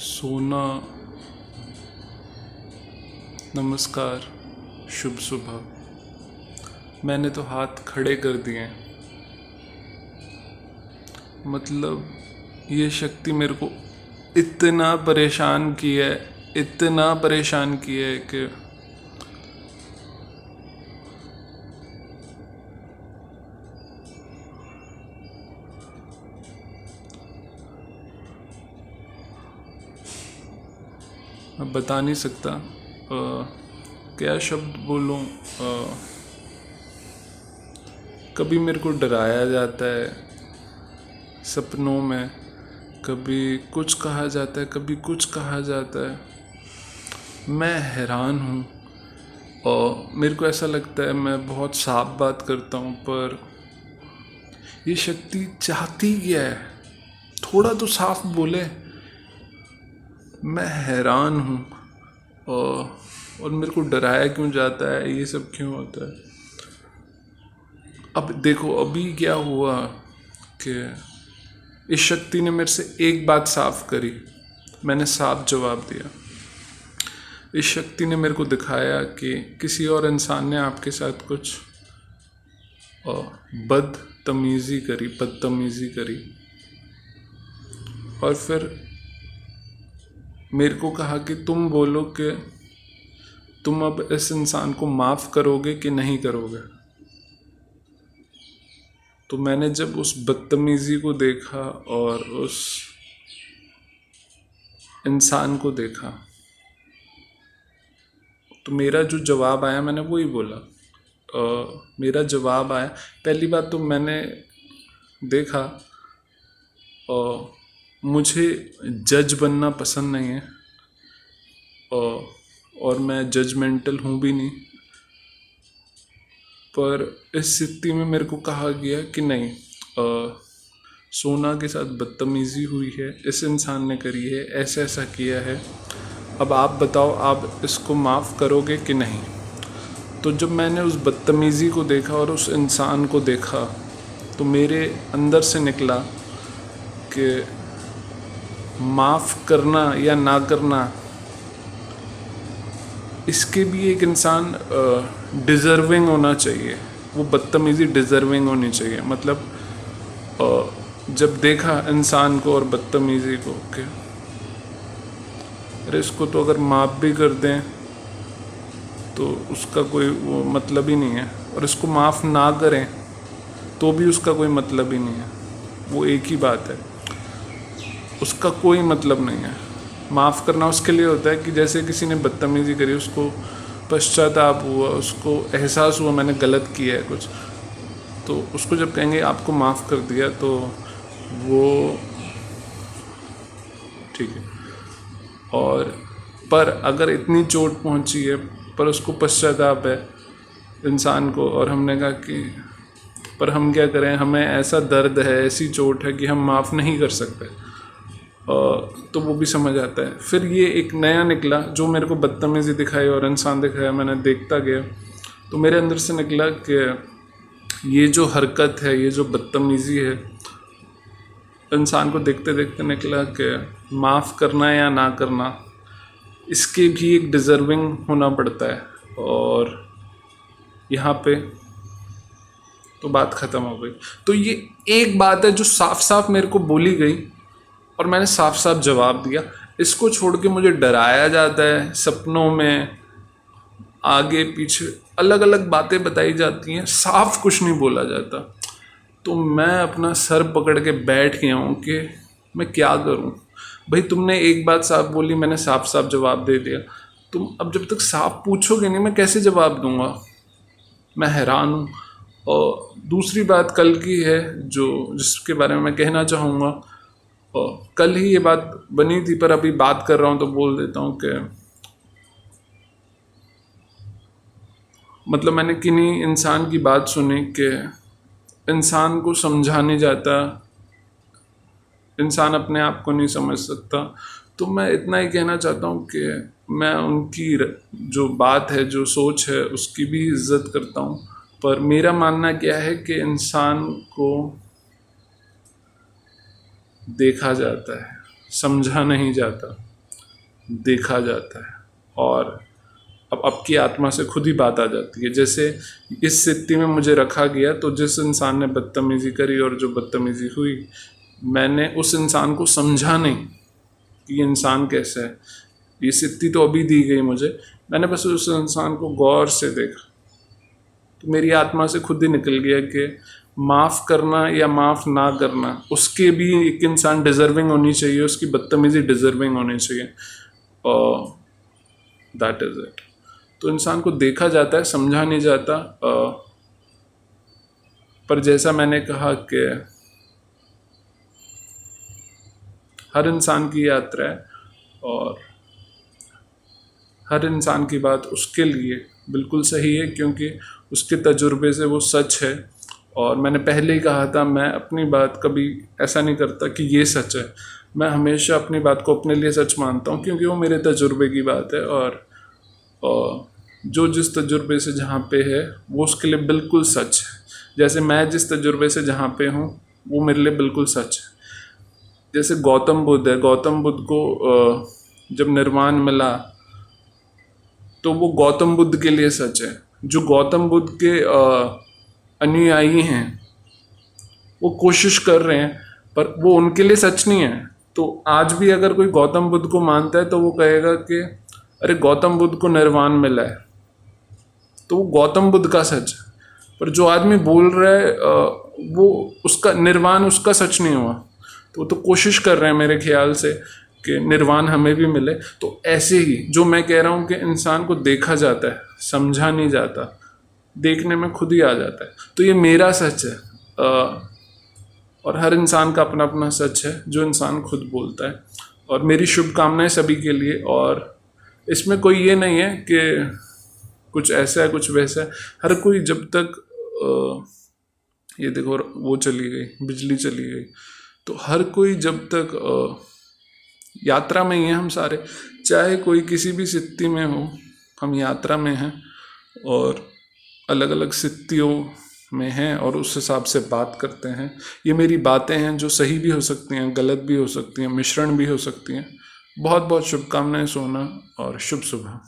सोना, नमस्कार, शुभ सुबह। मैंने तो हाथ खड़े कर दिए। मतलब ये शक्ति मेरे को इतना परेशान की है, इतना परेशान की है कि मैं बता नहीं सकता क्या शब्द बोलूं। कभी मेरे को डराया जाता है सपनों में, कभी कुछ कहा जाता है, कभी कुछ कहा जाता है। मैं हैरान हूँ और मेरे को ऐसा लगता है मैं बहुत साफ बात करता हूँ, पर ये शक्ति चाहती क्या है? थोड़ा तो साफ बोले। मैं हैरान हूँ और मेरे को डराया क्यों जाता है, ये सब क्यों होता है। अब देखो अभी क्या हुआ कि इस शक्ति ने मेरे से एक बात साफ करी, मैंने साफ जवाब दिया। इस शक्ति ने मेरे को दिखाया कि किसी और इंसान ने आपके साथ कुछ बदतमीज़ी करी और फिर मेरे को कहा कि तुम बोलो कि तुम अब इस इंसान को माफ़ करोगे कि नहीं करोगे। तो मैंने जब उस बदतमीज़ी को देखा और उस इंसान को देखा, तो मेरा जो जवाब आया मैंने वही बोला। मेरा जवाब आया, पहली बात तो मैंने देखा और मुझे जज बनना पसंद नहीं है और मैं जजमेंटल हूँ भी नहीं, पर इस स्थिति में मेरे को कहा गया कि नहीं, सोना के साथ बदतमीज़ी हुई है, इस इंसान ने करी है, ऐसा ऐसा किया है, अब आप बताओ आप इसको माफ़ करोगे कि नहीं। तो जब मैंने उस बदतमीज़ी को देखा और उस इंसान को देखा, तो मेरे अंदर से निकला कि माफ़ करना या ना करना, इसके भी एक इंसान डिज़र्विंग होना चाहिए। वो बदतमीज़ी डिज़र्विंग होनी चाहिए। मतलब जब देखा इंसान को और बदतमीज़ी को कि अरे इसको तो अगर माफ़ भी कर दें तो उसका कोई वो मतलब ही नहीं है, और इसको माफ़ ना करें तो भी उसका कोई मतलब ही नहीं है। वो एक ही बात है, उसका कोई मतलब नहीं है। माफ़ करना उसके लिए होता है कि जैसे किसी ने बदतमीज़ी करी, उसको पश्चाताप हुआ, उसको एहसास हुआ मैंने गलत किया है कुछ, तो उसको जब कहेंगे आपको माफ़ कर दिया तो वो ठीक है। और पर अगर इतनी चोट पहुंची है पर उसको पश्चाताप है इंसान को, और हमने कहा कि पर हम क्या करें, हमें ऐसा दर्द है, ऐसी चोट है कि हम माफ़ नहीं कर सकते, तो वो भी समझ आता है। फिर ये एक नया निकला जो मेरे को बदतमीज़ी दिखाई और इंसान दिखाया, मैंने देखता गया तो मेरे अंदर से निकला कि ये जो हरकत है, ये जो बदतमीज़ी है, इंसान को देखते देखते निकला कि माफ़ करना या ना करना, इसके भी एक डिज़र्विंग होना पड़ता है। और यहाँ पे तो बात ख़त्म हो गई। तो ये एक बात है जो साफ साफ मेरे को बोली गई और मैंने साफ साफ जवाब दिया। इसको छोड़ के मुझे डराया जाता है, सपनों में आगे पीछे अलग अलग बातें बताई जाती हैं, साफ कुछ नहीं बोला जाता। तो मैं अपना सर पकड़ के बैठ गया हूँ कि मैं क्या करूँ। भाई तुमने एक बात साफ बोली, मैंने साफ साफ जवाब दे दिया। तुम अब जब तक साफ पूछोगे नहीं, मैं कैसे जवाब दूंगा। मैं हैरान हूँ। और दूसरी बात कल की है जो जिसके बारे में मैं कहना चाहूँगा, और कल ही ये बात बनी थी पर अभी बात कर रहा हूँ तो बोल देता हूँ कि मतलब मैंने किन्हीं इंसान की बात सुनी कि इंसान को समझा नहीं जाता, इंसान अपने आप को नहीं समझ सकता। तो मैं इतना ही कहना चाहता हूँ कि मैं उनकी जो बात है, जो सोच है, उसकी भी इज्जत करता हूँ, पर मेरा मानना क्या है कि इंसान को देखा जाता है, समझा नहीं जाता। देखा जाता है और अब आपकी आत्मा से खुद ही बात आ जाती है। जैसे इस स्थिति में मुझे रखा गया, तो जिस इंसान ने बदतमीज़ी करी और जो बदतमीज़ी हुई, मैंने उस इंसान को समझा नहीं कि ये इंसान कैसा है। ये स्थिति तो अभी दी गई मुझे, मैंने बस उस इंसान को गौर से देखा, तो मेरी आत्मा से खुद ही निकल गया कि माफ़ करना या माफ़ ना करना, उसके भी एक इंसान डिज़र्विंग होनी चाहिए, उसकी बदतमीज़ी डिज़र्विंग होनी चाहिए, और दैट इज़ इट। तो इंसान को देखा जाता है, समझा नहीं जाता। पर जैसा मैंने कहा कि हर इंसान की यात्रा है और हर इंसान की बात उसके लिए बिल्कुल सही है, क्योंकि उसके तजुर्बे से वो सच है। और मैंने पहले ही कहा था, मैं अपनी बात कभी ऐसा नहीं करता कि ये सच है। मैं हमेशा अपनी बात को अपने लिए सच मानता हूँ, क्योंकि वो मेरे तजुर्बे की बात है, और जो जिस तजुर्बे से जहाँ पे है वो उसके लिए बिल्कुल सच है। जैसे मैं जिस तजुर्बे से जहाँ पे हूँ वो मेरे लिए बिल्कुल सच है। जैसे गौतम बुद्ध है, गौतम बुद्ध को जब निर्वाण मिला तो वो गौतम बुद्ध के लिए सच है। जो गौतम बुद्ध के अनुयायी हैं वो कोशिश कर रहे हैं, पर वो उनके लिए सच नहीं है। तो आज भी अगर कोई गौतम बुद्ध को मानता है तो वो कहेगा कि अरे गौतम बुद्ध को निर्वाण मिला है, तो वो गौतम बुद्ध का सच है। पर जो आदमी बोल रहा है वो उसका निर्वाण उसका सच नहीं हुआ, तो वो तो कोशिश कर रहे हैं मेरे ख्याल से कि निर्वाण हमें भी मिले। तो ऐसे ही जो मैं कह रहा हूँ कि इंसान को देखा जाता है, समझा नहीं जाता, देखने में खुद ही आ जाता है। तो ये मेरा सच है, और हर इंसान का अपना अपना सच है जो इंसान खुद बोलता है। और मेरी शुभकामनाएं सभी के लिए। और इसमें कोई ये नहीं है कि कुछ ऐसा है कुछ वैसा है। हर कोई जब तक ये देखो वो चली गई, बिजली चली गई, तो हर कोई जब तक यात्रा में ही है। हम सारे, चाहे कोई किसी भी स्थिति में हो, हम यात्रा में हैं और अलग अलग स्थितियों में हैं और उस हिसाब से बात करते हैं। ये मेरी बातें हैं जो सही भी हो सकती हैं, गलत भी हो सकती हैं, मिश्रण भी हो सकती हैं। बहुत बहुत शुभकामनाएं सोना, और शुभ सुबह।